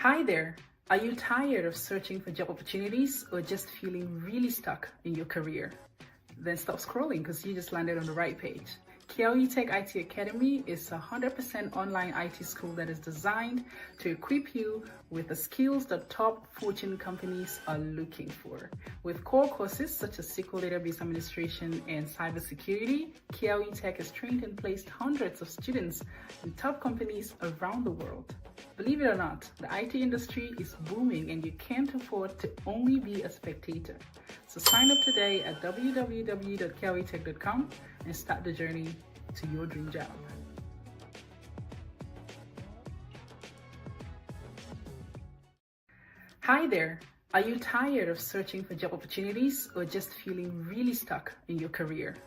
Hi there. Are you tired of searching for job opportunities or just feeling really stuck in your career? Then stop scrolling because you just landed on the right page. KiawiTechIT Academy is a 100% online IT school that is designed to equip you with the skills that top Fortune companies are looking for. With core courses such as SQL database administration and cybersecurity, KiawiTech has trained and placed hundreds of students in top companies around the world. Believe it or not, the IT industry is booming and you can't afford to only be a spectator. So sign up today at www.KiawiTech.com and start the journey to your dream job. Hi there. Are you tired of searching for job opportunities or just feeling really stuck in your career?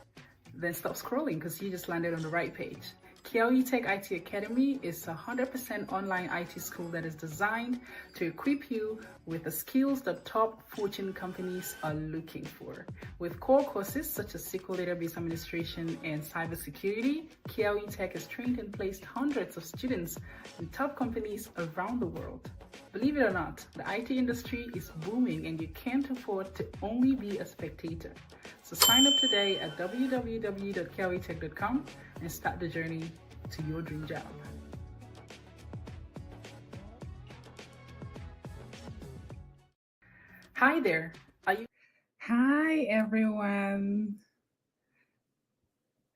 Then stop scrolling because you just landed on the right page. KiawiTechIT Academy is a 100% online IT school that is designed to equip you with the skills that top Fortune companies are looking for. With core courses such as SQL database administration and cybersecurity, KiawiTech has trained and placed hundreds of students in top companies around the world. Believe it or not, the IT industry is booming and you can't afford to only be a spectator. So sign up today at www.KiawiTech.com and start the journey to your dream job. Hi there. Hi everyone.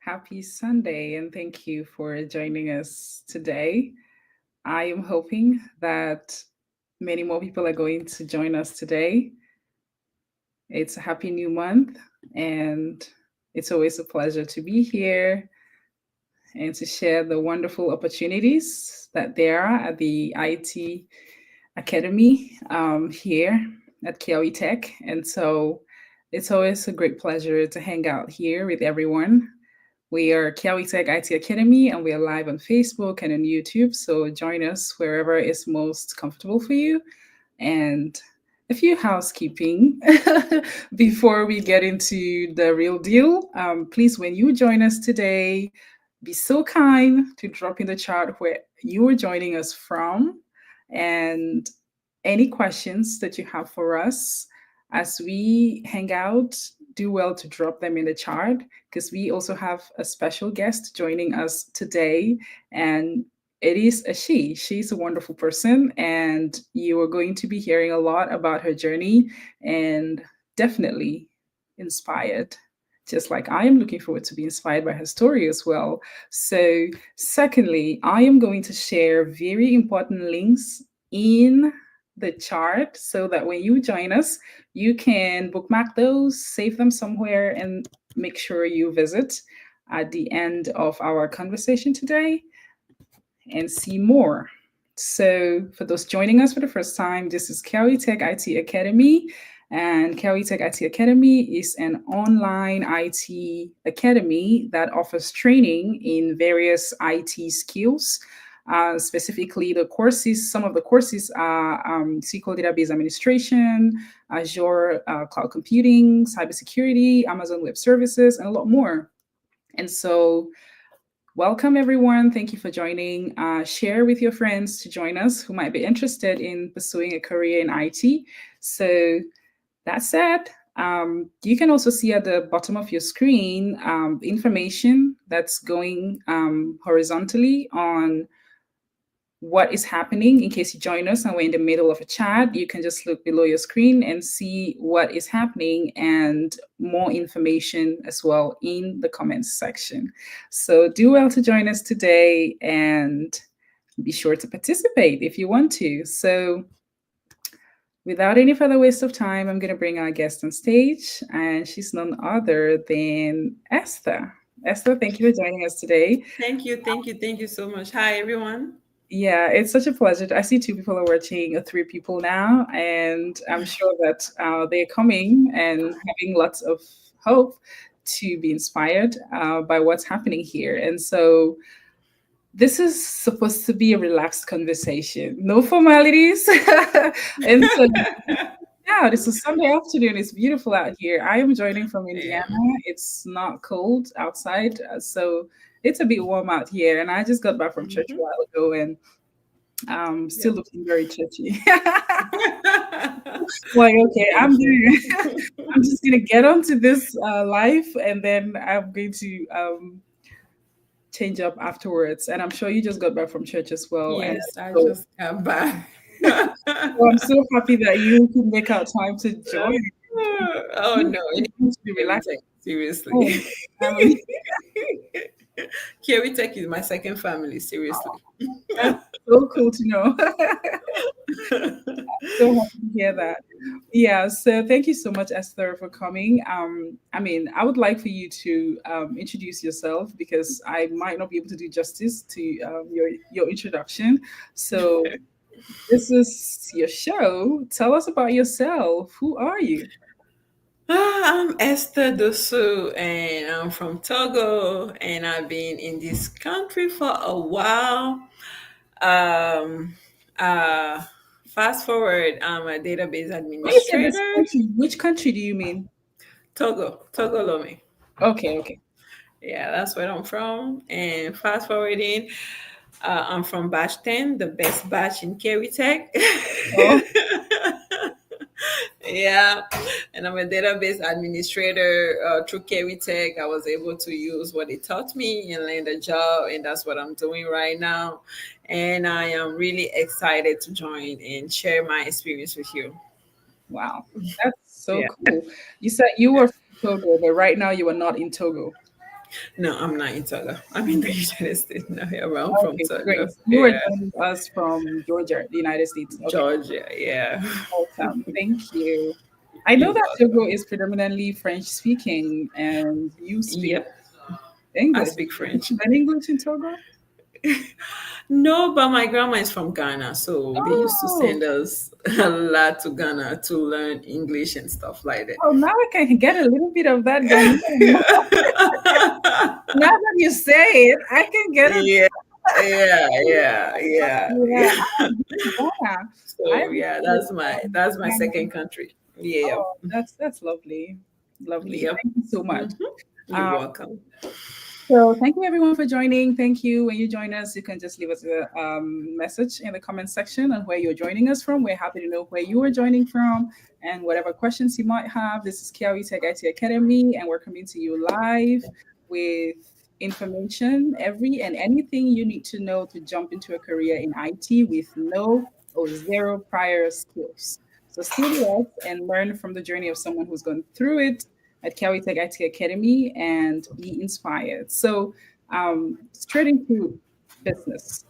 Happy Sunday and thank you for joining us today. I am hoping that many more people are going to join us today. It's a happy new month and it's always a pleasure to be here and to share the wonderful opportunities that there are at the IT Academy here at Kiawi Tech. And so it's always a great pleasure to hang out here with everyone. We are Kiawi Tech IT Academy and we are live on Facebook and on YouTube. So join us wherever is most comfortable for you. And a few housekeeping before we get into the real deal. Please, when you join us today, be so kind to drop in the chat where you are joining us from and any questions that you have for us as we hang out. Do well to drop them in the chat because we also have a special guest joining us today, and it is a she. She's a wonderful person, and you are going to be hearing a lot about her journey and definitely inspired, just like I am looking forward to be inspired by her story as well. So, secondly, I am going to share very important links in the chart so that when you join us, you can bookmark those, save them somewhere, and make sure you visit at the end of our conversation today and see more. So, for those joining us for the first time, this is Kiawi Tech IT Academy. And Kiawi Tech IT Academy is an online IT academy that offers training in various IT skills. Specifically, the courses, some of the courses are SQL database administration, Azure cloud computing, cybersecurity, Amazon Web Services, and a lot more. And so, welcome everyone. Thank you for joining. Share with your friends to join us who might be interested in pursuing a career in IT. So that said, you can also see at the bottom of your screen information that's going horizontally on what is happening. In case you join us and we're in the middle of a chat, you can just look below your screen and see what is happening and more information as well in the comments section. So do well to join us today and be sure to participate if you want to. So without any further waste of time, I'm going to bring our guest on stage, and she's none other than Esther. Esther, thank you for joining us today. Thank you so much. Hi, everyone. Yeah, it's such a pleasure. I see two people are watching, or three people now, and I'm sure that they're coming and having lots of hope to be inspired by what's happening here. And so this is supposed to be a relaxed conversation, no formalities. And so, yeah, this is Sunday afternoon. It's beautiful out here. I am joining from Indiana. Yeah. It's not cold outside, so it's a bit warm out here. And I just got back from church a Mhm. while ago, and Still Yep. looking very churchy. Like, okay, Thank you. I'm just gonna get onto this life, and then I'm going to change up afterwards. And I'm sure you just got back from church as well, and Yes, I so, just got back. so I'm so happy that you can make out time to join. Oh You no, you you need need to be Kiwi relaxed. Tech, seriously. Oh, family. Kiwi Tech is my second family, Oh, seriously. that's so cool to know. So happy to hear that. Yeah, so thank you so much, Esther, for coming. I mean, I would like for you to introduce yourself because I might not be able to do justice to your introduction. So this is your show. Tell us about yourself. Who are you? I'm Esther Dosu, and I'm from Togo, and I've been in this country for a while. Um, uh, Fast forward, I'm a database When you say this administrator. country, which country do you mean? Togo Lome. Okay, okay. Yeah, that's where I'm from. And fast forwarding, I'm from batch 10, the best batch in KiawiTech. Oh, Yeah, and I'm a database administrator through KiawiTech. I was able to use what they taught me and land a job, and that's what I'm doing right now. And I am really excited to join and share my experience with you. wow. That's so Yeah. cool. You said you were from Togo, but right now you are not in Togo. No, I'm not in Togo. I'm in the United States now. Yeah, where I'm from Okay, Togo. great. You were Yeah, joining us from Georgia, the United States. Okay, Georgia. Yeah. awesome. Thank you. I know You're that Togo welcome. is predominantly French speaking and you speak Yep, I English. speak Did French. you learn English in Togo? No, but my grandma is from Ghana, so they used to Oh, send us a lot to Ghana to learn English and stuff like that. oh, now I can get a little bit of that Ghanaian. Now that you say it, I can get it. Yeah, yeah, Yeah, yeah. I've been to Ghana. So I've yeah, been that's my Ghana. second country. Yeah, Oh, that's lovely. Lovely. yep. Thank you so Hmm. much. You're Um, welcome. So thank you everyone for joining. Thank you. When you join us, you can just leave us a message in the comment section on where you're joining us from. We're happy to know where you are joining from and whatever questions you might have. This is Kiawi Tech IT Academy, and we're coming to you live with information, every and anything you need to know to jump into a career in IT with no or zero prior skills. So stay with us and learn from the journey of someone who's gone through it at KiawiTech IT Academy and be inspired. So, straight into business.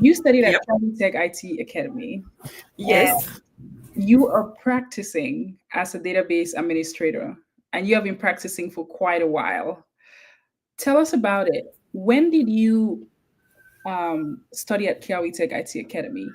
You studied at Yep. KiawiTech IT Academy and Yes. you are practicing as a database administrator, and you have been practicing for quite a while. Tell us about it. When did you study at KiawiTech IT Academy?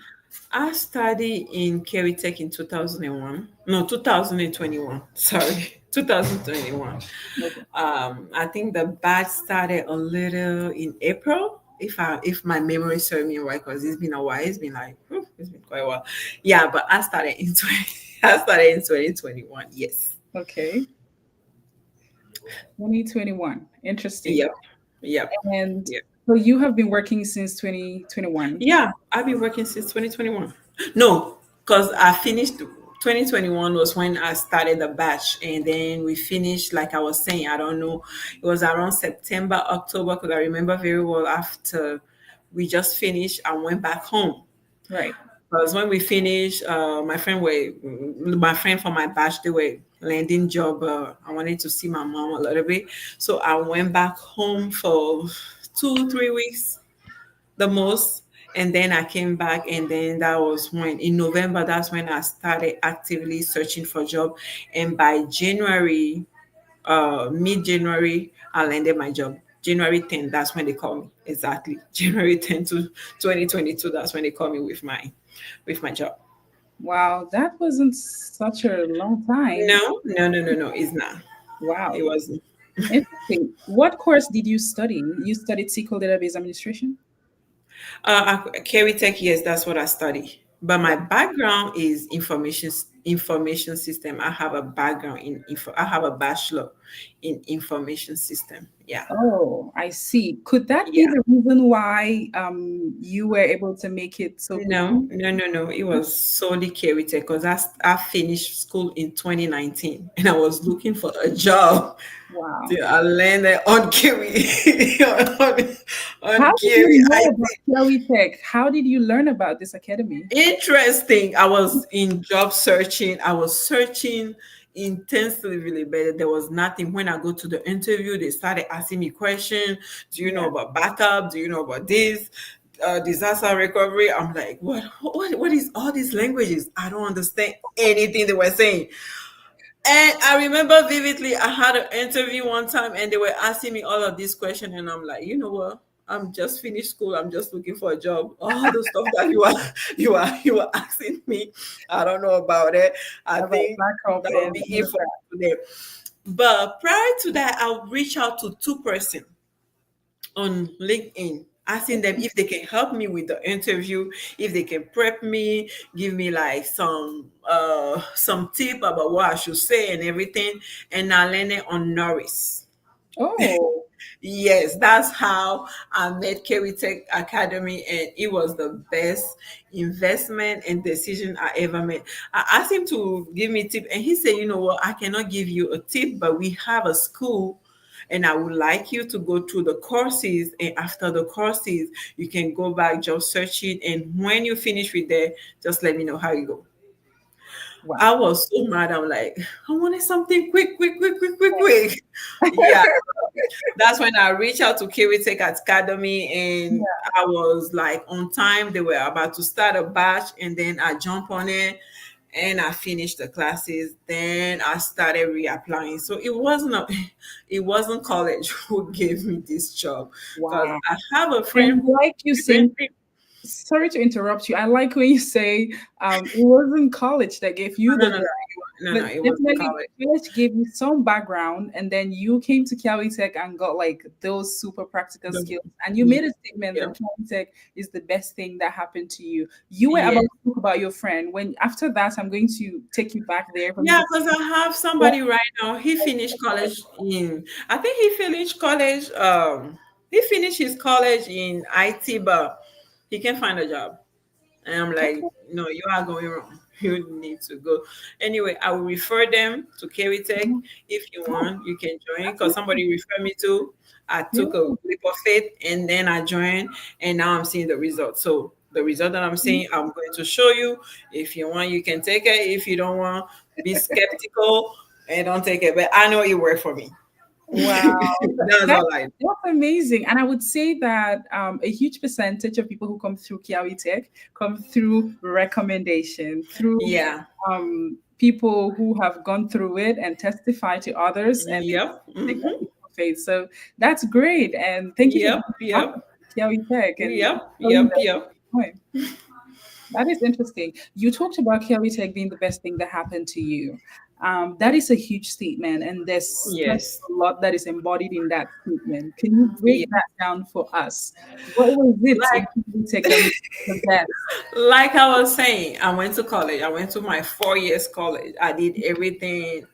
I studied in KiawiTech in 2001. No, 2021. Sorry, 2021. Okay. I think the batch started a little in April, if my memory serves me right, because it's been a while. It's been like it's been quite a while. Yeah, but I started in 20. I started in 2021. Yes. Okay. 2021. Interesting. Yep. Yep. And Yep. so you have been working since 2021. Yeah, I've been working since 2021. No, because I finished 2021 was when I started the batch, and then we finished, like I was saying, I don't know, it was around September, October, because I remember very well after we just finished, I went back home. Right. Because when we finished, my friend from my batch, they were landing job. I wanted to see my mom a little bit, so I went back home for 2 3 weeks the most. And then I came back, and then that was when in November, that's when I started actively searching for job. And by January, mid-January, I landed my job. January 10th, that's when they call me. Exactly. January 10th to 2022, that's when they call me with my job. Wow, that wasn't such a long time. No, it's not. It Wow. wasn't. Interesting. What course did you study? You studied SQL database administration? Carry tech, yes, that's what I study. But my background is information. information system. I have a background in info. I have a bachelor in information system. Yeah. Oh, I see. Could that be Yeah. the reason why you were able to make it so No, quickly? no, no, no. It was solely KiawiTech because I finished school in 2019 and I was looking for a job. Wow. Till I landed on Kiwi How on did you Kiwi. know about Kiawi Tech? How did you learn about this academy? Interesting. I was in job searching. I was searching intensely, really, but there was nothing. When I go to the interview, they started asking me questions. Do you know Yeah. about backup? Do you know about this? Disaster recovery. I'm like, what is all these languages? I don't understand anything they were saying. And I remember vividly, I had an interview one time and they were asking me all of these questions. And I'm like, you know what? I'm just finished school. I'm just looking for a job. All the stuff that you are asking me, I don't know about it. I About think backup that will and be all it of for that. today. But prior to that, I'll reach out to two-person on LinkedIn, asking them if they can help me with the interview, if they can prep me, give me like some tip about what I should say and everything. And I landed on Norris. Oh, Yes, that's how I met KiawiTech Academy, and it was the best investment and decision I ever made. I asked him to give me a tip, and he said, "You know what? I cannot give you a tip, but we have a school, and I would like you to go through the courses. And after the courses, you can go back job searching, and when you finish with that, just let me know how you go." wow. I was so mad. I'm like, I wanted something quick, quick, quick, quick, quick, quick. Yeah, that's when I reached out to KiwiTech Academy and I was like on time. They were about to start a batch and then I jumped on it and I finished the classes. Then I started reapplying. So it wasn't college who gave me this job because Wow. I have a friend And who like you saying, sorry to interrupt you. I like when you say it wasn't college that gave you no, the no, no, job, no, but no, it wasn't definitely college. college gave you some background, and then you came to Cali Tech and got like those super practical The- skills, and you made a statement yeah, that Cali Tech is the best thing that happened to you. You were about yeah. to talk about your friend. When after that, I'm going to take you back there for me Yeah, to. because I have somebody right now. He finished college in, I think he finished college. He finished his college in IT, but he can't find a job. And I'm like, no, you are going wrong. You need to go. Anyway, I will refer them to KiwiTech. If you Oh, want, you can join that's because somebody referred me to. I took a yeah. leap of faith and then I joined and now I'm seeing the result. So the result that I'm seeing, I'm going to show you. If you want, you can take it. If you don't want, be skeptical and don't take it. But I know it worked for me. Wow, That's that's all I that's amazing. And I would say that a huge percentage of people who come through Kiawi Tech come through recommendation, through Yeah. people who have gone through it and testify to others, and they Yep. take that Hmm. leap of faith. So that's great. And thank you for Yep. being part Yep. of Kiawi Tech and Yep. showing Yep. that. Yep. Point. That is interesting. You talked about KiawiTech being the best thing that happened to you. That is a huge statement, and there's kind Yes. of a lot that is embodied in that statement. Can you Yeah. break that down for us? What was it in Like KiawiTech that made it the best? like I was saying, I went to college. I went to my 4 years college. I did everything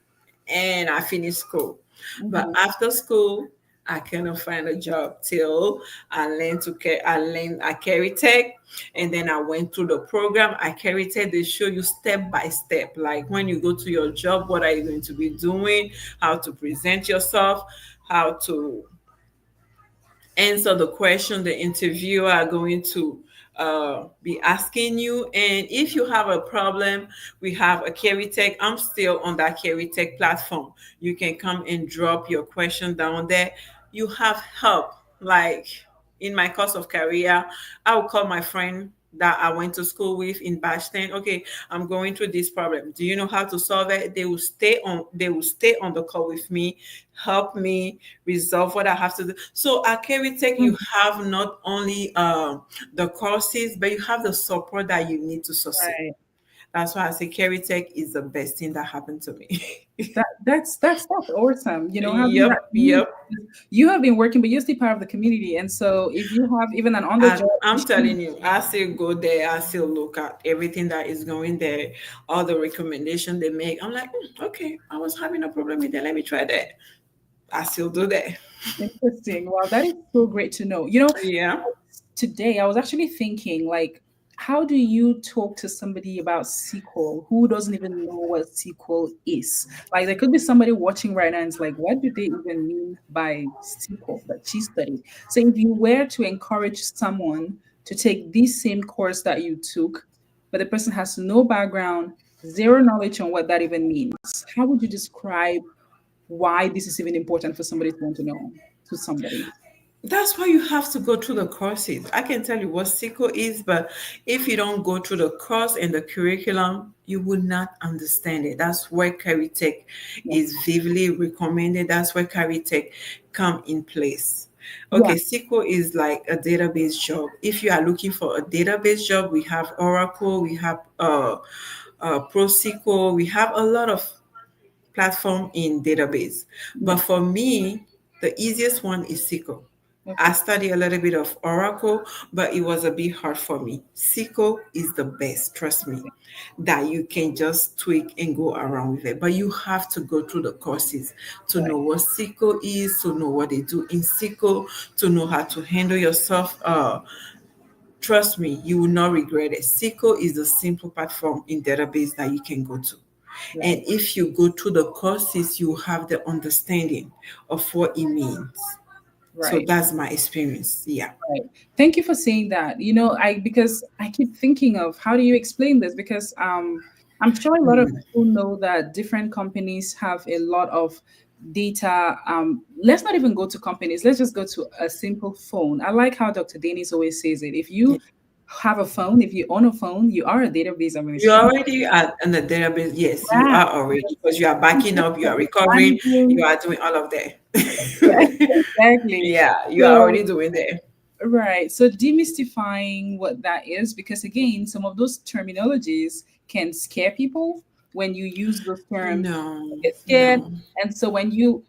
and I finished school. But Mhm. after school, I cannot find a job till I carry tech and then I went through the program. I carry tech, they show you step by step. Like when you go to your job, what are you going to be doing, how to present yourself, how to answer the question the interviewer are going to be asking you. And if you have a problem, we have a KiawiTech. I'm still on that KiawiTech platform. You can come and drop your question down there. You have help. Like in my course of career, I will call my friend that I went to school with in batch 10. Okay, I'm going through this problem. Do you know how to solve it? They will stay on the call with me, help me resolve what I have to do. So at KiawiTech, you Mm, have not only the courses, but you have the support that you need to succeed. right. That's why I say Carry Tech is the best thing that happened to me. That's awesome. You know, having that Yep, community. yep. You have been working, but you're still part of the community. And so if you have even an on the job I'm issue, telling you, I still go there. I still look at everything that is going there, all the recommendation they make. I'm like, okay, I was having a problem with that. Let me try that. I still do that. interesting. Wow, that is so great to know. You know, Yeah. today I was actually thinking, like, how do you talk to somebody about SQL who doesn't even know what SQL is? Like, there could be somebody watching right now and it's like, what do they even mean by SQL that she studied? So, if you were to encourage someone to take this same course that you took, but the person has no background, zero knowledge on what that even means, how would you describe why this is even important for somebody to want to know to somebody? That's why you have to go through the courses. I can tell you what SQL is, but if you don't go through the course and the curriculum, you will not understand it. That's where KiawiTech Yeah. is vividly recommended. That's where KiawiTech come in place. Yeah. Okay, SQL is like a database job. If you are looking for a database job, we have Oracle, we have ProSQL, we have a lot of platform in database. But Yeah. for me, the easiest one is SQL. I Okay. studied a little bit of Oracle, but it was a bit hard for me. SQL is the best, trust me, that you can just tweak and go around with it. But you have to go through the courses to Right. know what SQL is, to know what they do in SQL, to know how to handle yourself. Trust me, you will not regret it. SQL is the simple platform in database that you can go to. And Right. if you go through the courses, you have the understanding of what it means. So Right. that's my experience. Yeah. Right. Thank you for saying that. You know, I because I keep thinking of how do you explain this? Because I'm sure a lot of people know that different companies have a lot of data. Let's not even go to companies. Let's just go to a simple phone. I like how Dr. Dennis always says it. If you have a phone, if you own a phone, you are a database You administrator. already are in the database. Yes, you Yeah. are already because you are backing up, you are recovering, you Managing. are doing all of Yeah, that. exactly. Yeah, you are So already doing that. right. So demystifying what that is, because again, some of those terminologies can scare people when you use those terms. They No, get scared. no. And so when you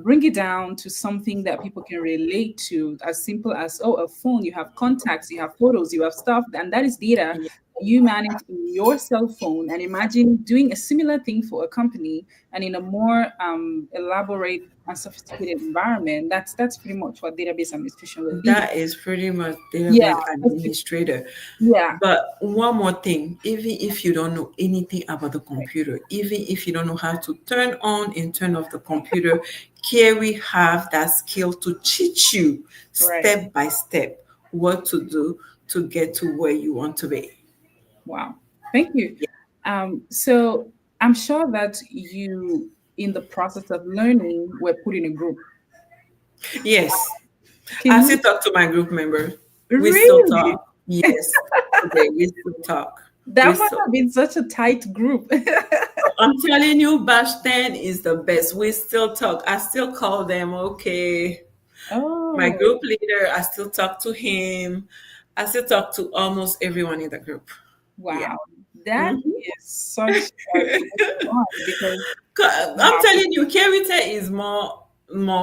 bring it down to something that people can relate to, as simple as, oh, a phone, you have contacts, you have photos, you have stuff, and that is data Yeah, you manage in your cell phone. And imagine doing a similar thing for a company and in a more elaborate and sophisticated environment. That's pretty much what database administration will be. that is pretty much Yeah. database administrator. Yeah. But one more thing, even if you don't know anything about the computer, even if you don't know how to turn on and turn off the computer, here we have that skill to teach you Right. step by step what to do to get to where you want to be. Wow. Thank you. So I'm sure that you, in the process of learning, were put in a group. Yes, Can I you still talk to my group member. We still really? talk. Yes, today we still talk. We That must still. have been such a tight group. I'm telling you, Batch 10 is the best. We still talk. I still call them. Okay, my Oh, group leader, I still talk to him. I still talk to almost everyone in the group. Yeah. wow. That Mhm. is such a great one because I'm wow. telling you, Kerita is more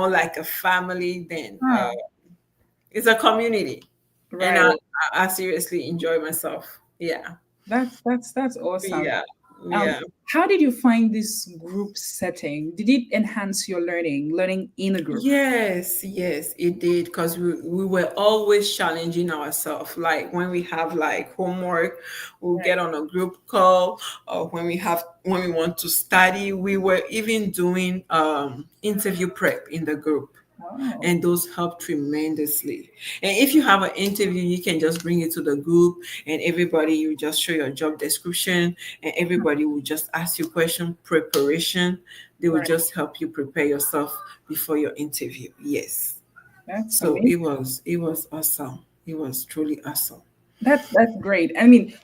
like a family than Huh. it's a community, and Right. I seriously enjoy myself. Yeah, That's awesome. yeah, Um, yeah. how did you find this group setting? Did it enhance your learning in a group? Yes, yes, it did because we were always challenging ourselves. Like when we have like homework, we'll Right. get on a group call, or when we want to study, we were even doing interview prep in the group, Oh, and those help tremendously. And if you have an interview, you can just bring it to the group, and everybody you just show your job description, and everybody will just ask you question preparation. They will right. just help you prepare yourself before your interview. Yes. That's So amazing. it was awesome. It was truly awesome. That's great. I mean,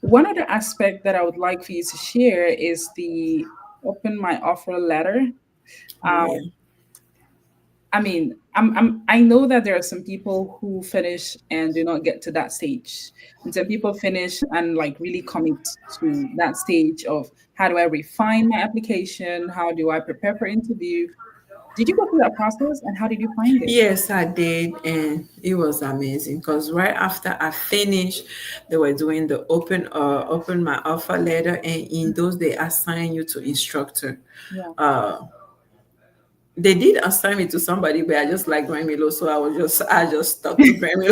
one other aspect that I would like for you to share is the open my offer letter. Oh Um, yeah. I mean, I know that there are some people who finish and do not get to that stage, and some people finish and like really commit to that stage of how do I refine my application? How do I prepare for interview? Did you go through that process, and how did you find it? Yes, I did, and it was amazing because right after I finished, they were doing the open my offer letter, and in those they assign you to instructor. Yeah. Uh, they did assign me to somebody, but I just like Grammy, so I just stuck to Grammy.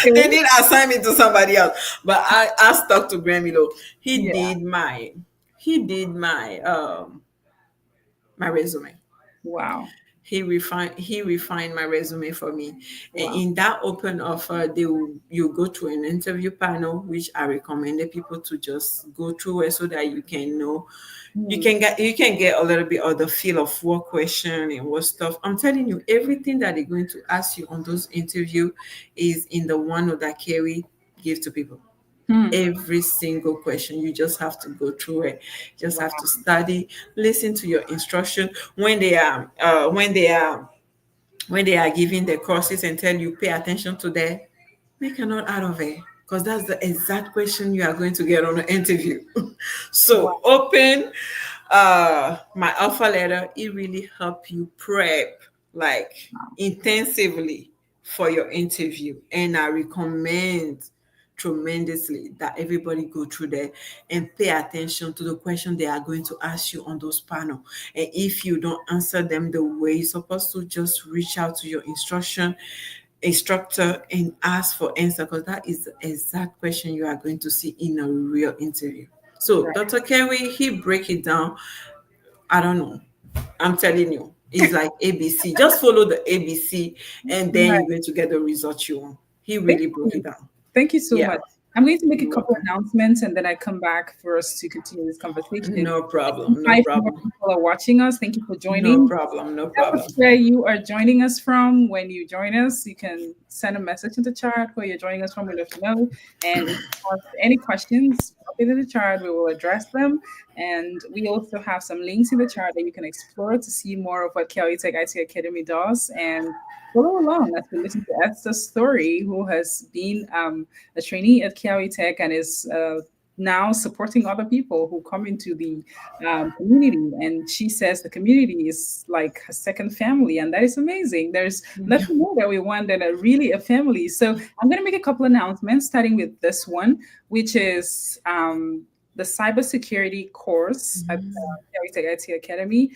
They Okay. did assign me to somebody else, but I stuck to Grammy. He Yeah. did my he did my resume. Wow. He refined my resume for me, and Wow. in that open offer you go to an interview panel, which I recommended people to just go through it so that you can know, Hmm. you can get a little bit of the feel of what question and what stuff. I'm telling you, everything that they're going to ask you on those interview is in the one that Kerry give to people. Hmm. Every single question, you just have to go through it. You just have to Wow. study, listen to your instruction when they are giving the courses and tell you pay attention to that. Make a note out of it, because that's the exact question you are going to get on the interview. Wow. So open my offer letter. It really help you prep like intensively for your interview, and I recommend tremendously that everybody go through there and pay attention to the question they are going to ask you on those panel. And if you don't answer them the way you're supposed to, just reach out to your instructor and ask for answer, because that is the exact question you are going to see in a real interview. So Right. Dr. Kerry, he break it down. I don't know. I'm telling you, it's like ABC. Just follow the ABC, and then Right. you're going to get the result you want. He Thank really broke it you. down. Thank you so Yeah, much. I'm going to make a you're couple welcome. announcements and then I come back for us to continue this conversation. No I think problem. No five more problem. people are watching us. Thank you for No joining. problem. No Tell us problem. where you are joining us from. When you join us, you can send a message in the chat where you're joining us from. We'd love to know. And if you have any questions, drop it in the chat. We will address them. And we also have some links in the chat that you can explore to see more of what KiawiTech IT Academy does. And follow along as we listen to Esther's story, who has been a trainee at KiawiTech and is now supporting other people who come into the community. And she says the community is like her second family, and that is amazing. There's nothing more that we want than a really a family. So I'm going to make a couple announcements, starting with this one, which is the cybersecurity course at KiawiTech IT Academy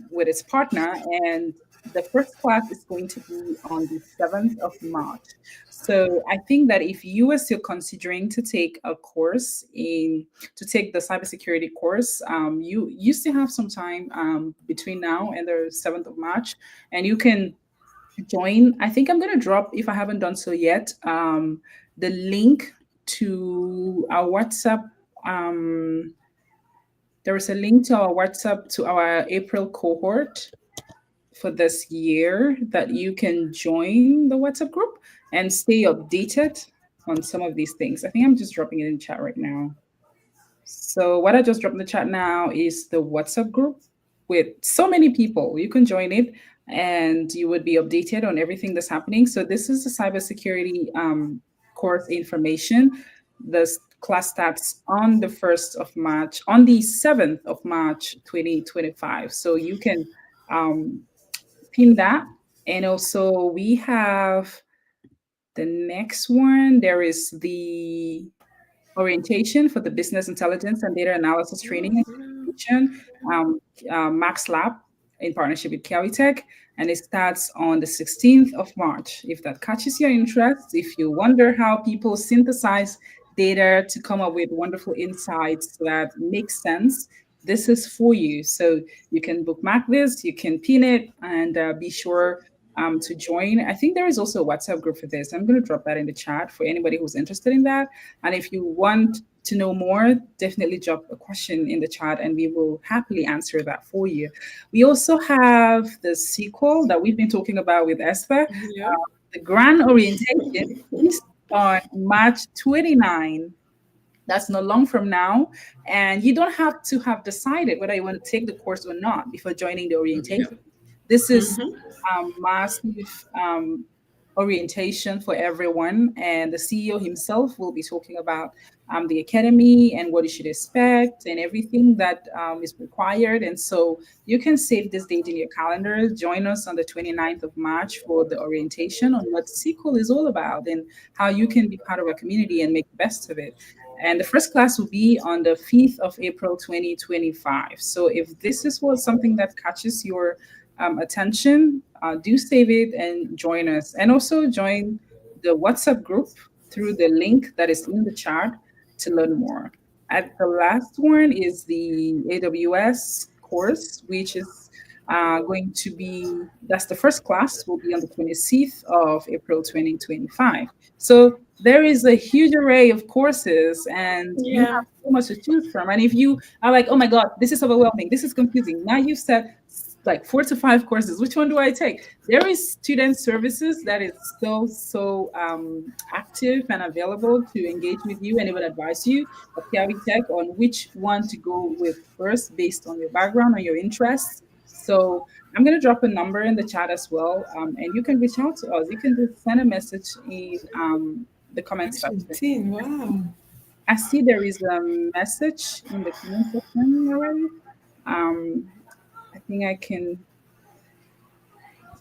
with its partner. And the first class is going to be on the 7th of March. So I think that if you are still considering to take a course to take the cybersecurity course, you still have some time between now and the 7th of March, and you can join. I think I'm going to drop, if I haven't done so yet, the link to our WhatsApp. Um, there is a link to our WhatsApp to our April cohort for this year that you can join the WhatsApp group and stay updated on some of these things. I think I'm just dropping it in chat right now. So what I just dropped in the chat now is the WhatsApp group with so many people. You can join it and you would be updated on everything that's happening. So this is the cybersecurity course information. The class starts on the 1st of March, on the 7th of March, 2025. So you can um, pin that. And also we have the next one. There is the orientation for the business intelligence and data analysis training and certification, um, Max Lab in partnership with KiawiTech, and it starts on the 16th of March. If that catches your interest, if you wonder how people synthesize data to come up with wonderful insights that make sense, this is for you. So you can bookmark this, you can pin it, and be sure to join. I think there is also a WhatsApp group for this. I'm going to drop that in the chat for anybody who's interested in that. And if you want to know more, definitely drop a question in the chat and we will happily answer that for you. We also have the sequel that we've been talking about with Esther. Yeah. The grand orientation is on March 29. That's not long from now. And you don't have to have decided whether you want to take the course or not before joining the Yeah. orientation. This is Mm-hmm. massive orientation for everyone, and the CEO himself will be talking about the academy and what you should expect and everything that is required. And so you can save this date in your calendar. Join us on the 29th of March for the orientation on what SQL is all about and how you can be part of a community and make the best of it. And the first class will be on the 5th of April 2025. So if this is what something that catches your attention, do save it and join us. And also join the WhatsApp group through the link that is in the chat to learn more. At the last one is the AWS course, which is going to be, that's the first class, will be on the 26th of April 2025. So there is a huge array of courses and you Yeah. have so much to choose from. And if you are like, oh my God, this is overwhelming, this is confusing, now you've said like 4 to 5 courses. Which one do I take? There is student services that is so active and available to engage with you and even advise you at Kiawi Tech on which one to go with first based on your background or your interests. So I'm going to drop a number in the chat as well, and you can reach out to us. You can just send a message in the comment section. Argentine. Wow. I see there is a message in the comment section already. Um, I think I can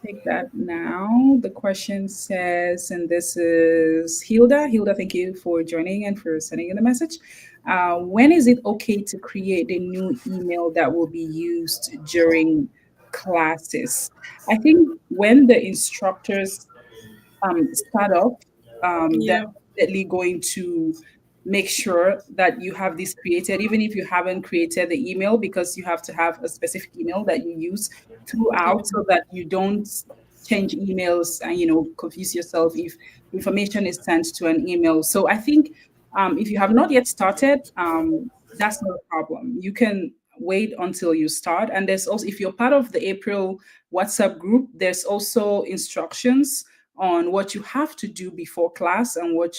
take that now. The question says, and this is Hilda. Hilda, thank you for joining and for sending in the message. When is it okay to create a new email that will be used during classes? I think when the instructors startup, they're Yeah. definitely going to make sure that you have this created, even if you haven't created the email, because you have to have a specific email that you use throughout so that you don't change emails and confuse yourself if information is sent to an email. So I think if you have not yet started, that's not a problem. You can wait until you start. And there's also, if you're part of the April WhatsApp group, there's also instructions on what you have to do before class and what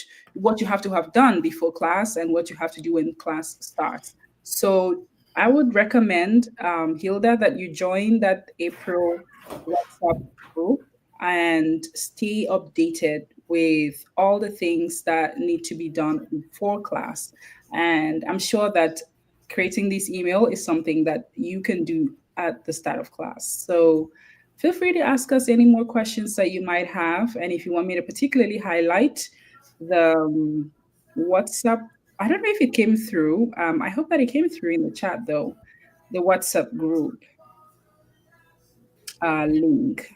you have to have done before class and what you have to do when class starts. So I would recommend, Hilda, that you join that April WhatsApp group and stay updated with all the things that need to be done before class. And I'm sure that creating this email is something that you can do at the start of class. So feel free to ask us any more questions that you might have. And if you want me to particularly highlight the WhatsApp, I don't know if it came through. I hope that it came through in the chat though. The WhatsApp group link.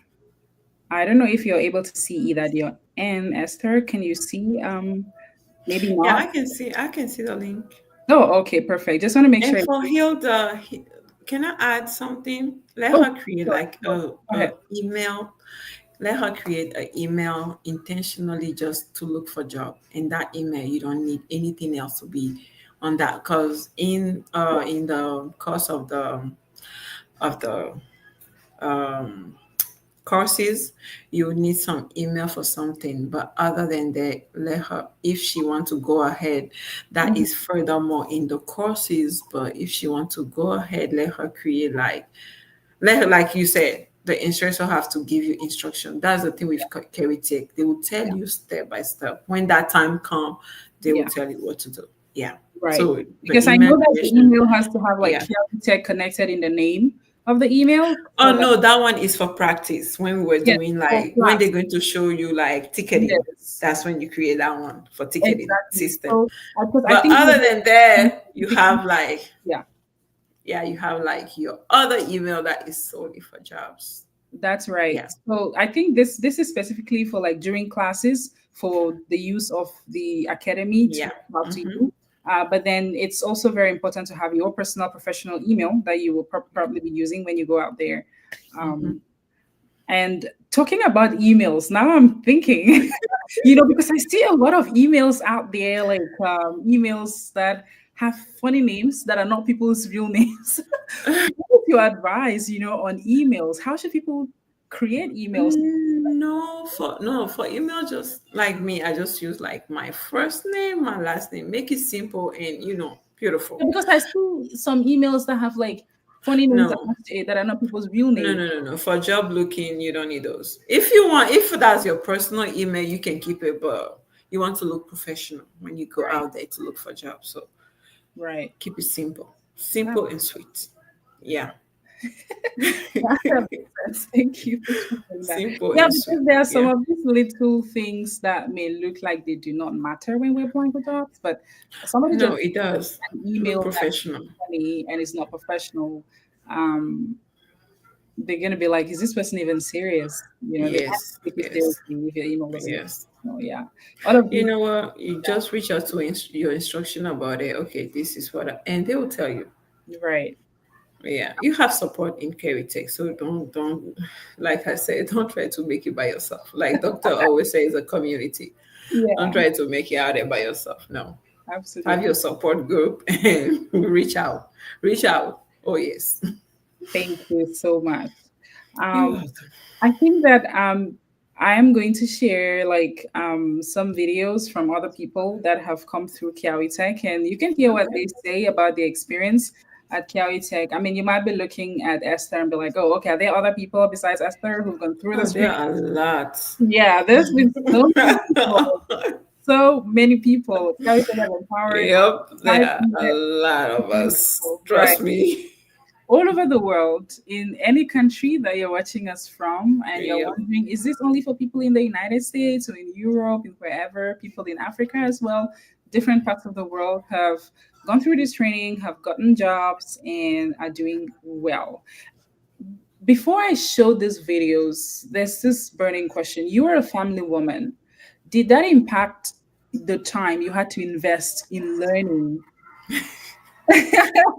I don't know if you're able to see either your and Esther. Can you see? Maybe Yeah, not. I can see. I can see the link. Oh, okay, perfect. Just want to make And sure. for Hilda, can I add something? Let Oh, her create sure, like sure. Go a ahead. email. Let her create an email intentionally just to look for job. In that email, you don't need anything else to be on that. Because in the course of the um courses, you need some email for something. But other than that, let her, if she want to go ahead, that Mhm. is furthermore in the courses. But if she want to go ahead, let her create like, let her, like you said, the instructor have to give you instruction. That's the thing with Carry Tech. They will tell Yeah, you step by step. When that time come, they will yeah. tell you what to do. Yeah. Right. So the Because I email know that the creation, email has to have like yeah. Kiawi Tech connected in the name of the email. Oh So that, no, that one is for practice. When we were yes, doing for like when class. they're going to show you like ticketing, Yes, that's when you create that one for ticketing exactly. system. So, because I But think other than that, you specifically, have like, yeah, yeah, you have like your other email that is solely for jobs. that's right. Yeah. So I think this is specifically for like during classes for the use of the academy to Yeah. reach out to Mm-hmm. you. But then it's also very important to have your personal professional email that you will probably be using when you go out there. Mm-hmm. Um, And talking about emails, now I'm thinking, because I see a lot of emails out there, like emails that have funny names that are not people's real names. What would you advise, on emails? How should people create emails? No, for email, just like me, I just use like my first name, my last name, make it simple and beautiful. Because I see some emails that have like funny names No, attached to it that are not people's real no, names. no, no, no. For job looking, you don't need those. If you want, if that's your personal email, you can keep it, but you want to look professional when you go Right, out there to look for jobs. So right. keep it simple, That, simple and sweet. Yeah. that makes sense. Thank you for sharing that. Simple Yeah, and sweet. because there are some Yeah. of these little things that may look like they do not matter when we're applying for jobs, but somebody No, just it does an look email that's professional. funny and it's not professional. Um, they're gonna be like, "Is this person even serious?" They have to Yes, take it yes, seriously if your email doesn't. yes. No, yeah, all of You these. know what? You just reach out to your instruction about it. Okay, this is what, and they will tell you. Right. Yeah, you have support in KiawiTech, so don't like I said, don't try to make it by yourself. Like Doctor always says, a community. Don't Yeah, try to make it out there by yourself. No, have absolutely. your support group and reach out. Reach out. Oh yes, Thank you so much. you're Um, welcome. I think that I am going to share like some videos from other people that have come through Kiawi Tech, and you can hear what Okay. they say about their experience at Kiawi Tech. I mean, you might be looking at Esther and be like, "Oh, okay, are there other people besides Esther who've gone through Oh, this?" there are a lot. Yeah, there's been so many people, so many people. Kiawi Tech have empowered Yep, there are a 500 lot of us. people, right? Trust me. All over the world, in any country that you're watching us from, and you're Yep. wondering, is this only for people in the United States or in Europe, and wherever, people in Africa as well, different parts of the world have gone through this training, have gotten jobs, and are doing well. Before I show these videos, there's this burning question. You are a family woman. Did that impact the time you had to invest in learning?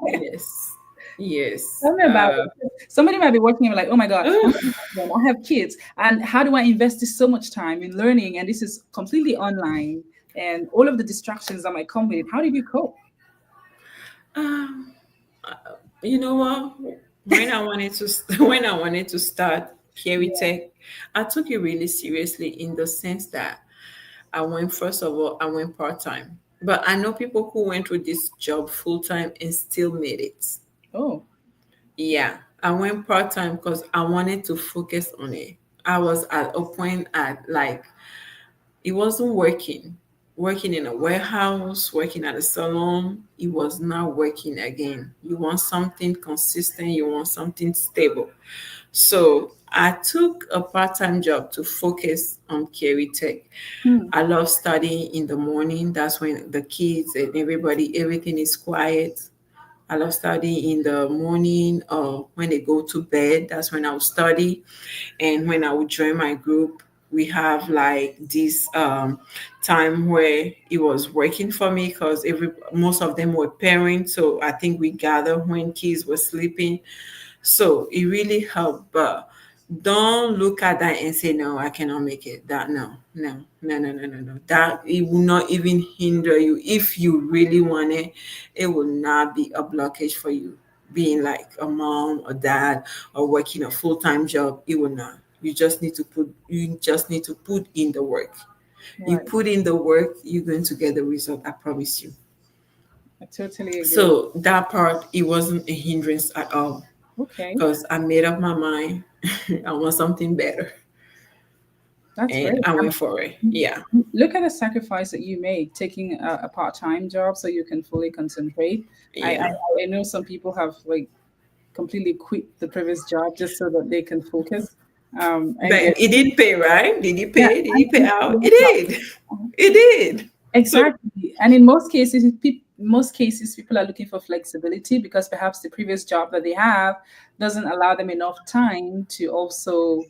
Yes. Yes. Tell me about it. Somebody might be watching and be like, oh my God, I'm a Oof. husband, I have kids. And how do I invest this so much time in learning? And this is completely online and all of the distractions that might come with it. How did you cope? Um, you know what? When I wanted to when I wanted to start Kiwi Yeah. Tech, I took it really seriously in the sense that I went first of all, I went part time. But I know people who went through this job full time and still made it. Oh, Yeah, I went part time because I wanted to focus on it. I was at a point at like it wasn't working. Working in a warehouse, working at a salon, it was not working again. You want something consistent, you want something stable. So I took a part-time job to focus on Kiwi Tech. hmm. I love studying in the morning. That's when the kids and everybody, everything is quiet. I love studying in the morning or when they go to bed. That's when I will study. And when I would join my group, we have like this time where it was working for me because every most of them were parents. So I think we gather when kids were sleeping. So it really helped. But don't look at that and say, no, I cannot make it. That no. That it will not even hinder you. If you really want it, it will not be a blockage for you. Being like a mom or dad or working a full-time job, it will not. You just need to put in the work. You Right. put in the work, you're going to get the result, I promise you. I totally agree. So that part, it wasn't a hindrance at all Okay. because I made up my mind. I want something better, That's great. and I went for it. Yeah, Look at the sacrifice that you made taking a part-time job so you can fully concentrate. yeah. I know some people have like completely quit the previous job just so that they can focus. I But get it did pay, right? Did it yeah, pay? Did it pay out? It I- did. It did. So exactly. And in most cases, most cases, people are looking for flexibility because perhaps the previous job that they have doesn't allow them enough time to also,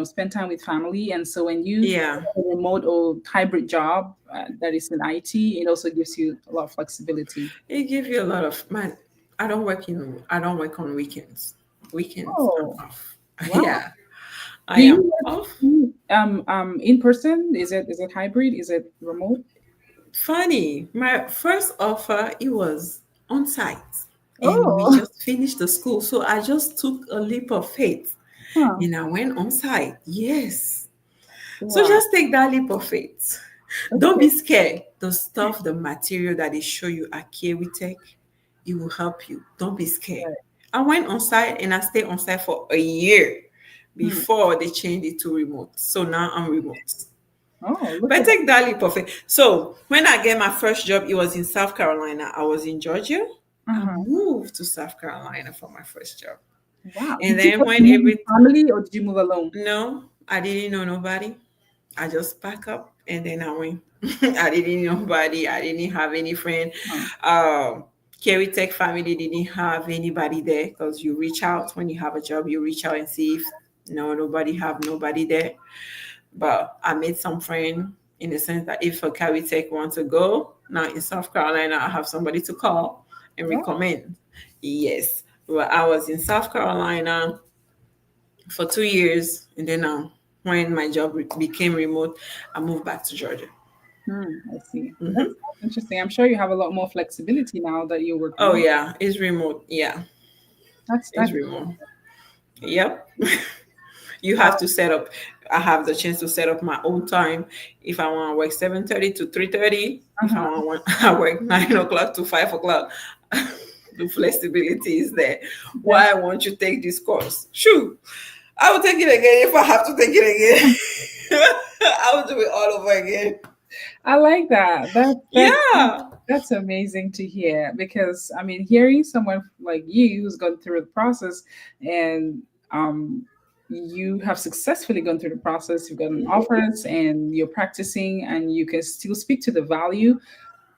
spend time with family. And so when you yeah, have a remote or hybrid job that is in IT, it also gives you a lot of flexibility. it gives you a lot of man. I don't work on weekends. Weekends I'm Oh, off. wow. Yeah, I Do am you off. in person? Is it hybrid? Is it remote? Funny, my first offer it was on site, and we Oh, just finished the school, so I just took a leap of faith, huh. and I went on site. Yes, so Wow. just take that leap of faith. Don't Okay. be scared. The stuff, the material that they show you at Kiwi Tech, it will help you. Don't be scared. Right. I went on site and I stayed on site for a year Hmm. before they changed it to remote. So now I'm remote. Oh, look But at that. take that leap of faith. So when I get my first job, it was in South Carolina. I was in Georgia. I Uh-huh. moved to South Carolina for my first job. Wow. And Did you then go when move with every family or did you move alone? no, I didn't know nobody. I just pack up and then I went. I didn't know nobody. I didn't have any friend. Huh. Um, Carry Tech family didn't have anybody there because you reach out when you have a job. You reach out and see if no nobody have nobody there. But I made some friend in the sense that if a Carry Tech wants to go now in South Carolina, I have somebody to call and Oh. recommend. Yes, well, I was in South Carolina for 2 years, and then when my job became remote, I moved back to Georgia. I see. Hmm. That's interesting. I'm sure you have a lot more flexibility now that you work Oh remote. yeah, it's remote. Yeah, That's it's remote. Yep. You uh, have to set up. I have the chance to set up my own time. If I want to work 7:30 to 3:30, if I uh-huh. want I work 9 o'clock to 5 o'clock. The flexibility is there. That's Why won't you take this course? Shoot, I will take it again if I have to take it again. I will do it all over again. I like that. Yeah. That's amazing to hear because I mean, hearing someone like you who's gone through the process and um, you have successfully gone through the process, you've gotten offers and you're practicing, and you can still speak to the value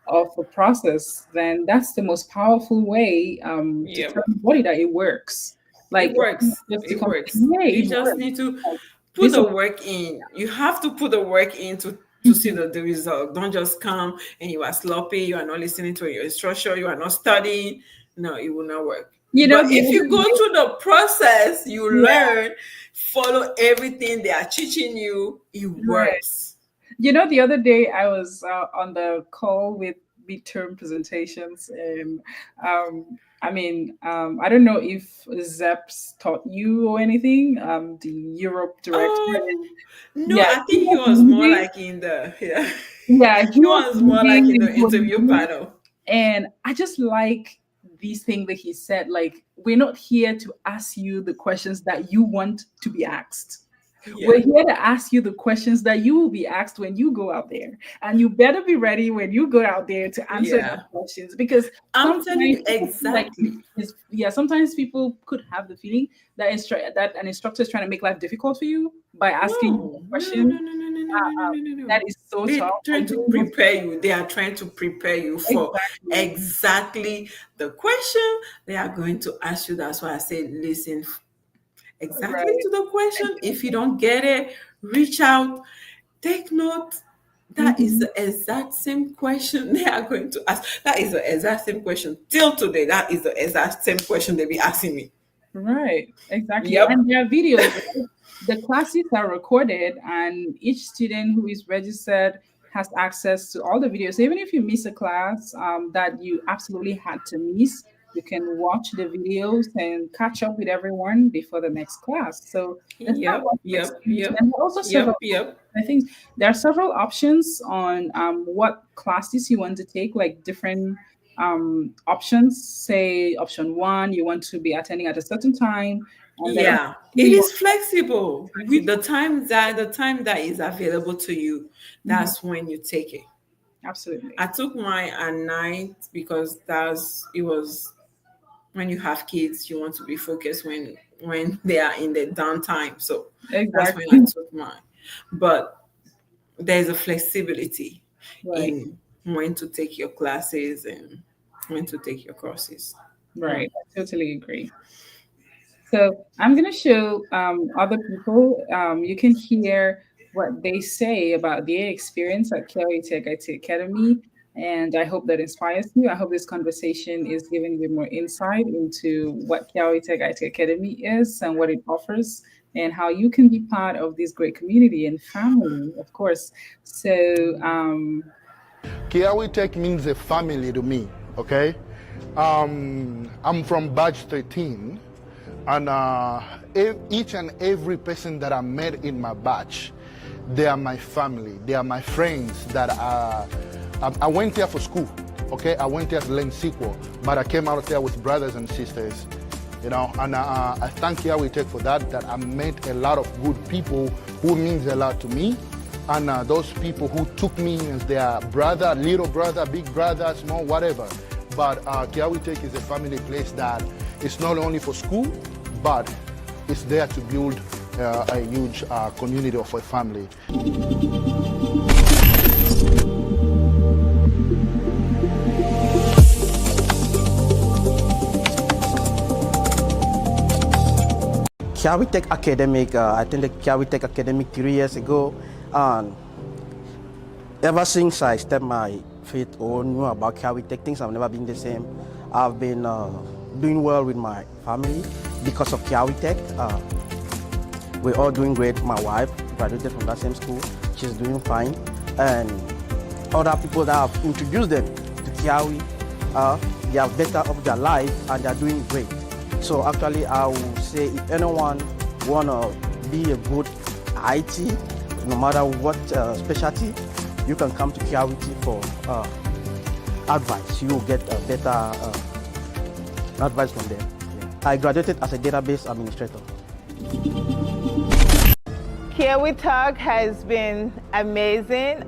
of the process. Then that's the most powerful way to Yep. tell the body that it works. Like It works. just to It come, works. yeah, You it just works. need to Like, put this the is work in. You have to put the work in to see the result. Don't just come and you are sloppy, you are not listening to your instruction, you are not studying. No, it will not work. you know But the if you other go day, through the process, you yeah, learn, follow everything they are teaching you, it right. works. You know, the other day I was on the call with midterm presentations, and I don't know if Zeps taught you or anything. The Europe director, Oh no, yeah, I he think he was was more leading. like in the yeah. Yeah, he He was was more like leading, in and the he was interview leading. panel. And I just like these thing that he said. Like, we're not here to ask you the questions that you want to be asked. We're Yeah. here to ask you the questions that you will be asked when you go out there. And you better be ready when you go out there to answer those Yeah. questions, because I'm sometimes telling you people feel like exactly. yeah, sometimes people could have the feeling that that an instructor is trying to make life difficult for you by asking you No, a no, no, no, question no, no, no, no, no, no, no, that no. is so They're tough trying and to you will prepare you. They are trying to prepare you for exactly exactly the question they are going to ask you. That's why I say listen exactly right. to the question. If you don't get it, reach out, take note. That is Mhm. the exact same question they are going to ask. That is the exact same question. Till today, that is the exact same question they be asking me. Right, exactly. And Yep. there are videos, right? The classes are recorded, and each student who is registered has access to all the videos. So even if you miss a class that you absolutely had to miss, you can watch the videos and catch up with everyone before the next class. So it's not Yep. about Yep. flexibility. Yep. And there are also several, Yep. Yep. I think there are several options on what classes you want to take, like different options. Say option one, you want to be attending at a certain time, and then option Yeah, two, it you is want flexible. With flexible. the time that is available to you, Mhm. that's when you take it. Absolutely. I took mine at night because that's it was when you have kids, you want to be focused when they are in the downtime. So that's when I Exactly. took mine. But there's a flexibility Right. in when to take your classes and when to take your courses. Right. Mm. I totally agree. So I'm going to show other people. You can hear what they say about their experience at KiawiTechIT Academy. And I hope that inspires you. I hope this conversation is giving you more insight into what KiawiTechIT Academy is and what it offers, and how you can be part of this great community and family, of course. So, Kiawi Tech means a family to me, okay? I'm from batch 13, and each and every person that I met in my batch, they are my family. They are my friends that I went there for school, okay? I went there to learn SQL, but I came out there with brothers and sisters. And I thank KiawiTech for that. That I met a lot of good people who means a lot to me, and those people who took me as their brother, little brother, big brother, small, whatever. But KiawiTech is a family place that it's not only for school, but it's there to build a huge community of a family. KiawiTech Academic, I attended KiawiTech Academic 3 years ago, and ever since I stepped my feet or knew about KiawiTech, things have never been the same. I've been doing well with my family because of KiawiTech. We're all doing great. My wife graduated from that same school. She's doing fine. And other people that have introduced them to Kiawi, they are better of their life and they're doing great. So actually, I would say if anyone wanna be a good IT, no matter what specialty, you can come to Kiawi for advice. You will get a better advice from them. I graduated as a database administrator. KiawiTech has been amazing.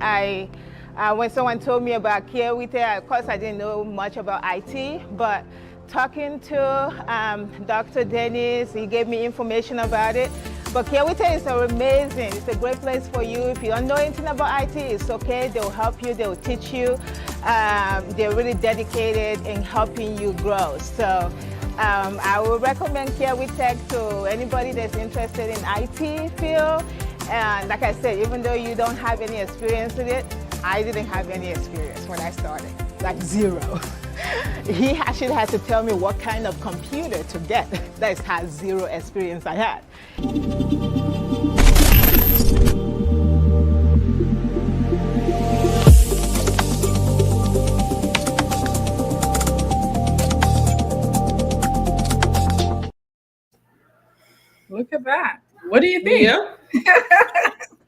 When someone told me about KiawiTech, of course I didn't know much about IT, but talking to Dr. Dennis, he gave me information about it. But KiawiTech is amazing. It's a great place for you. If you don't know anything about IT, it's okay. They'll help you, they'll teach you. They're really dedicated in helping you grow. So I would recommend KiawiTech to anybody that's interested in IT field. And like I said, even though you don't have any experience with it, I didn't have any experience when I started, like zero. He actually had to tell me what kind of computer to get. That has zero experience I had. Look at that. What do you think? Yeah.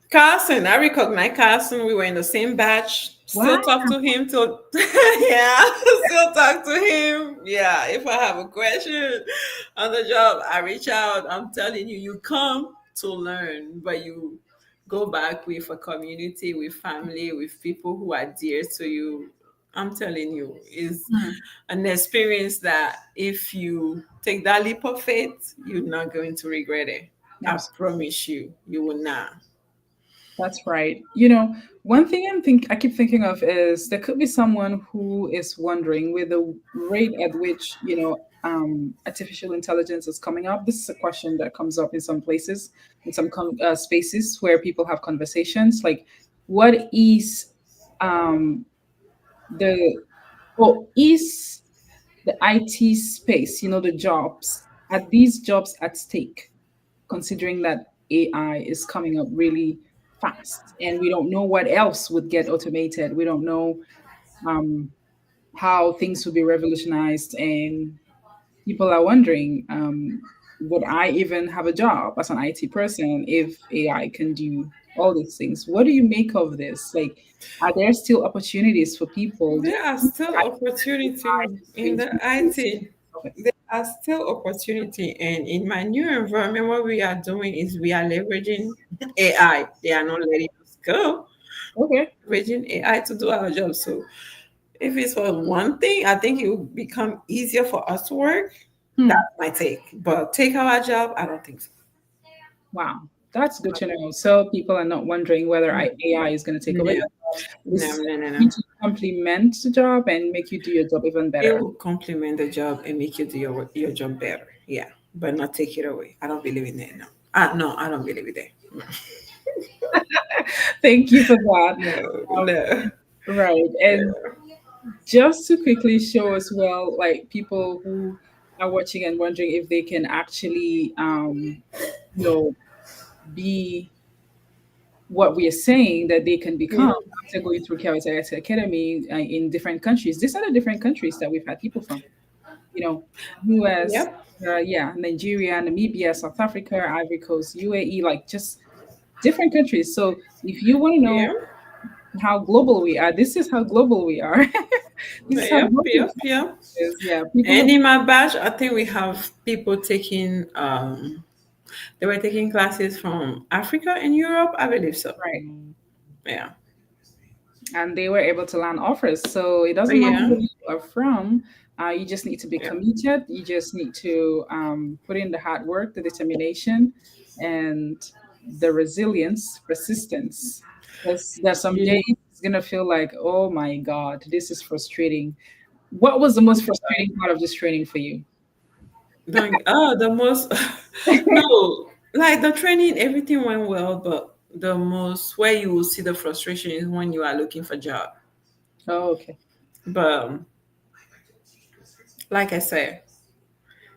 Carson, I recognize Carson. We were in the same batch. Still Wow. talk to him till yeah, still talk to him. Yeah, if I have a question on the job, I reach out. I'm telling you, you come to learn, but you go back with a community, with family, with people who are dear to you. I'm telling you, is an experience that if you take that leap of faith, you're not going to regret it. I promise you, you will not. That's right. One thing I keep thinking of is there could be someone who is wondering with the rate at which, artificial intelligence is coming up. This is a question that comes up in some places, in some spaces where people have conversations. Like, what is the, or is the IT space, the jobs, are these jobs at stake, considering that AI is coming up really fast and we don't know what else would get automated. We don't know how things will be revolutionized, and people are wondering, would I even have a job as an IT person if AI can do all these things? What do you make of this? Like, are there still opportunities for people? There are still opportunity in the IT. There are still opportunity, and in my new environment, what we are doing is we are leveraging AI. They are not letting us go. Okay. Leveraging AI to do our job. So, if it's for one thing, I think it will become easier for us to work. That's my take. But take our job, I don't think so. Wow, that's good to know. So people are not wondering whether AI is going to take away. No. To complement the job and make you do your job even better. It will complement the job and make you do your job better. Yeah, but not take it away. I don't believe in that. No, I don't believe in that. Thank you for that. No. Right. And just to quickly show as well, like people who are watching and wondering if they can actually, be what we are saying that they can become after going through KiawiTechIT Academy in different countries. These are the different countries that we've had people from. US, Nigeria, Namibia, South Africa, Ivory Coast, UAE, like just different countries. So if you want to know how global we are. This is how global we are. This is how Yep, global yep, yep. it is. Yeah, people. And in my batch, I think we have people taking they were taking classes from Africa and Europe. I believe so. Right, Yeah. and they were able to land offers. So it But doesn't matter yeah. where you are from. You just need to be Yeah. committed. You just need to put in the hard work, the determination, and the resilience, persistence. Because there's some days You it's gonna feel like, oh my God, this is frustrating. What was the most frustrating part of this training for you? don't the most no, like the training, everything went well, but the most where you will see the frustration is when you are looking for job. Oh, okay. But like I said,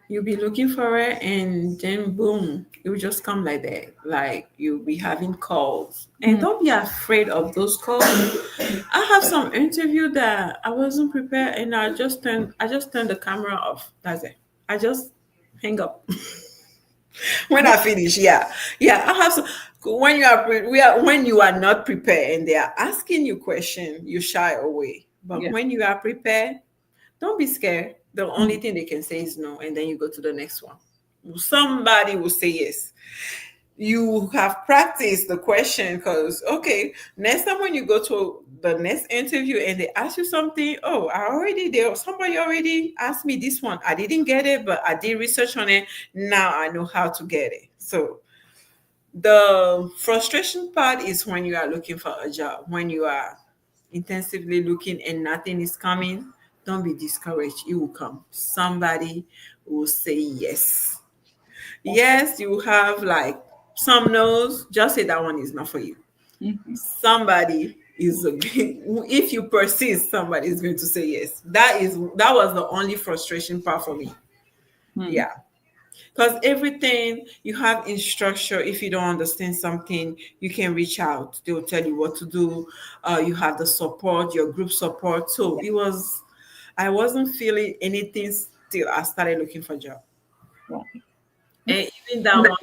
you'll be looking for it and then boom, it will just come like that. Like you'll be having calls. And Mm, don't be afraid of those calls. I have some interview that I wasn't prepared and I just turned the camera off. That's it. I just hang up. When I finish, yeah. Yeah. I have some when you are when you are not prepared and they are asking you question, you shy away. But yeah. when you are prepared, don't be scared. The Mm, only thing they can say is no, and then you go to the next one. Somebody will say yes. You have practiced the question because, okay, next time when you go to the next interview and they ask you something, oh, I already did. Somebody already asked me this one. I didn't get it, but I did research on it. Now I know how to get it. So the frustration part is when you are looking for a job, when you are intensively looking and nothing is coming. Don't be discouraged. It will come. Somebody will say yes. Yes, you have like some no's. Just say that one is not for you. mhm, Somebody is if you persist, somebody is going to say yes. That was the only frustration part for me. mm, Yeah. Because everything you have in structure, if you don't understand something, you can reach out. They will tell you what to do. You have the support, your group support. So I wasn't feeling anything till I started looking for a job. right. And even that one,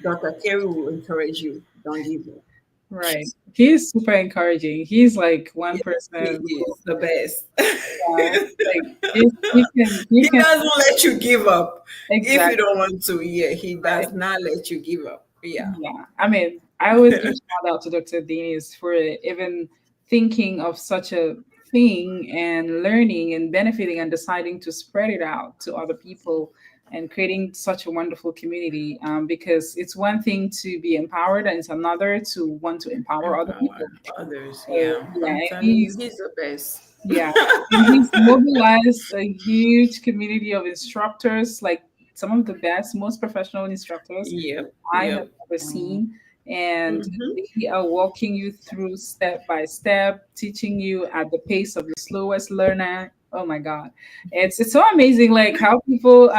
Dr. Kerry will encourage you. Don't give up. Right. He's super encouraging. He's like one Yes, he person who, is the best. like, he He can, doesn't let you give up if you exactly. don't want to. Yeah, he Right. does not let you give up. Yeah. Yeah. I mean, I always give shout out to Dr. Dennis for even thinking of such a thing and learning and benefiting and deciding to spread it out to other people and creating such a wonderful community. Because it's one thing to be empowered and it's another to want to empower other Empower people. others. So Yeah, yeah, I'm and telling you, he's the best. yeah, and he's mobilized a huge community of instructors, like some of the best, most professional instructors Yep, I have yep. ever seen. And Hmm. they are walking you through step by step, teaching you at the pace of the slowest learner. Oh my God. It's so amazing, like how people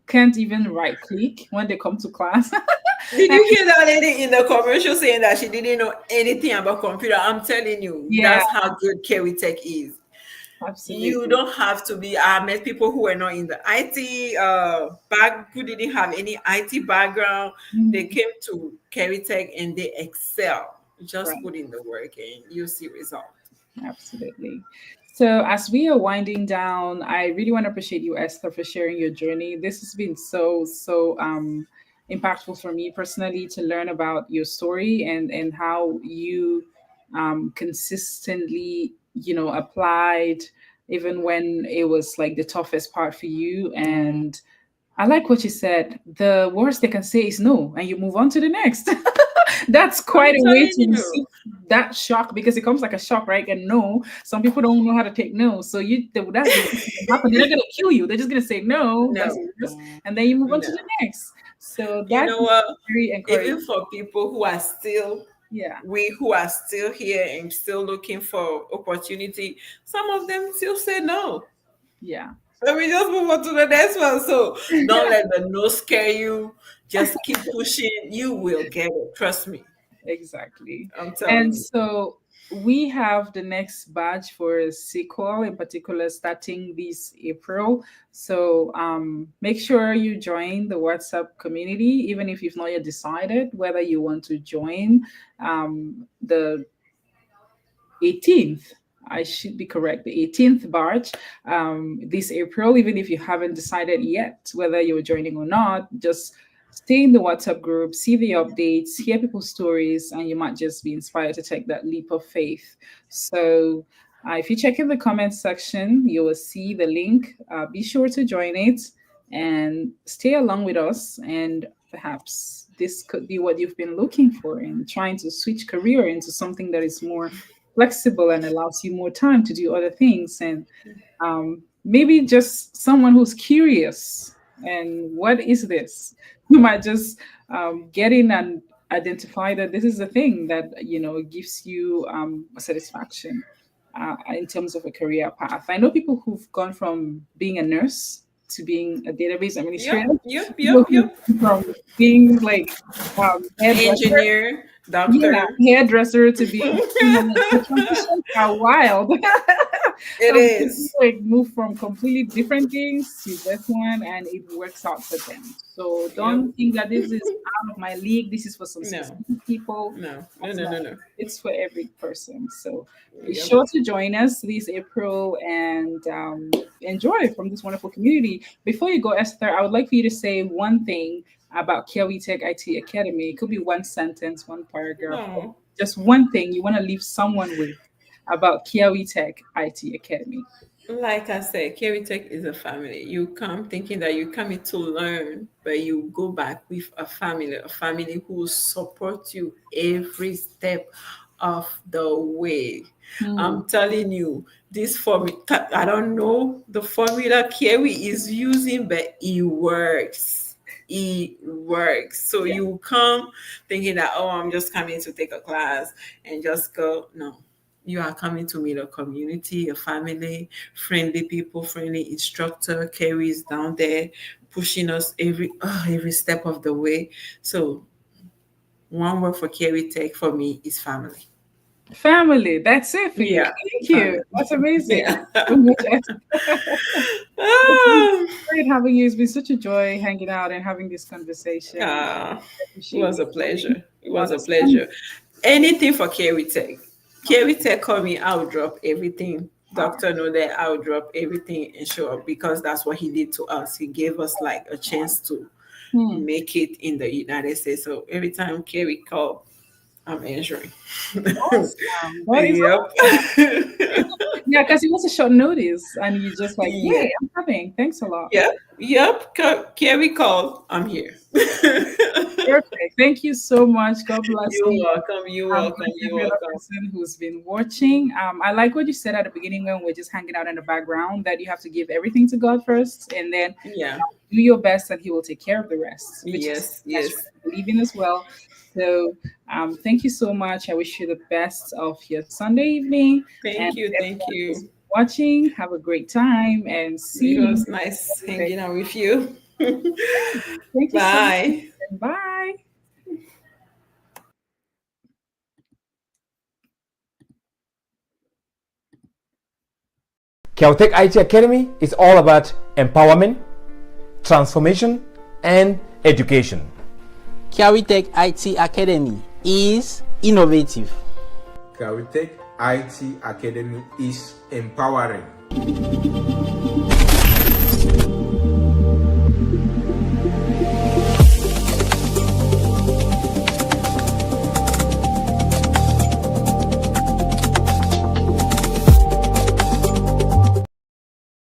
can't even right click when they come to class. Did And you hear that lady in the commercial saying that she didn't know anything about computer? I'm telling you, yeah, that's how good Kerry Tech is. You absolutely. don't have to be. I met people who were not in the IT who didn't have any IT background. They Mhm. came to Kerry Tech and they excel. Just Right. put in the work and you see result. Absolutely. So, as we are winding down, I really want to appreciate you, Esther, for sharing your journey. This has been so impactful for me personally to learn about your story and how you consistently, applied even when it was like the toughest part for you. And I like what you said. The worst they can say is no, and you move on to the next. That's I'm quite a way telling to you. receive that shock because it comes like a shock, right? And no, some people don't know how to take no. So that's the worst that can happen. They're not gonna kill you. They're just gonna say no. That's the No, worst, and then you move on to no. the next. So You that know is what? very encouraging. Even for people who are still Yeah, we who are still here and still looking for opportunity, some of them still say no. yeah, So we just move on to the next one. So don't let the no scare you. Just keep pushing. You will get it. Trust me. exactly. I'm And telling you. so we have the next batch for sequel in particular starting this April. So make sure you join the WhatsApp community, even if you've not yet decided whether you want to join the 18th. I should be correct, the 18th batch this April. Even if you haven't decided yet whether you're joining or not, just stay in the WhatsApp group, see the updates, hear people's stories, and you might just be inspired to take that leap of faith. So, if you check in the comments section, you will see the link. Be sure to join it and stay along with us. And perhaps this could be what you've been looking for in trying to switch career into something that is more flexible and allows you more time to do other things. And maybe just someone who's curious and what is this? You might just get in and identify that this is a thing that gives you a satisfaction in terms of a career path. I know people who've gone from being a nurse to being a database administrator. Yep. From being like Engineer, doctor, hairdresser to be transitions are wild. It is. Like move from completely different things to this one, and it works out for them. So don't think that this is out of my league. This is for some specific people. No. It's for every person. So be sure to join us this April and enjoy from this wonderful community. Before you go, Esther, I would like for you to say one thing about KiawiTechIT Academy. It could be one sentence, one paragraph, just one thing you want to leave someone with about KiawiTechIT Academy. Like I said, KiawiTech is a family. You come thinking that you come in to learn, but you go back with a family who will support you every step of the way. I'm telling you, this formula, I don't know the formula Kiawi is using, but it works. It works. So you come thinking that, I'm just coming to take a class and just go. No. You are coming to meet a community, a family, friendly people, friendly instructor. Kerry is down there pushing us every step of the way. So one word for KiawiTech for me is family. Family. That's it for you. Thank you. That's amazing. It's great having you. It's been such a joy hanging out and having this conversation. It was a pleasure. It was a pleasure. Anything for KiawiTech. KiawiTech called me, I'll drop everything. Doctor know that I'll drop everything and show up, because that's what he did to us. He gave us like a chance to make it in the United States. So every time Kiawi called, I'm answering. Awesome. Yeah, because it was a short notice and you just like, I'm coming. Thanks a lot. Yep. Kiawi called, I'm here. Perfect. Thank you so much. God bless you. You're welcome. You're welcome. Person who's been watching. I like what you said at the beginning when we're just hanging out in the background, that you have to give everything to God first, and then do your best, and He will take care of the rest. Yes. Believing as well. So thank you so much. I wish you the best of your Sunday evening. Thank you. Watching. Have a great time and see you. It was nice hanging out with you. Thank you. Bye. So much. Bye. KiawiTechIT Academy is all about empowerment, transformation, and education. KiawiTechIT Academy is innovative. KiawiTechIT Academy is empowering.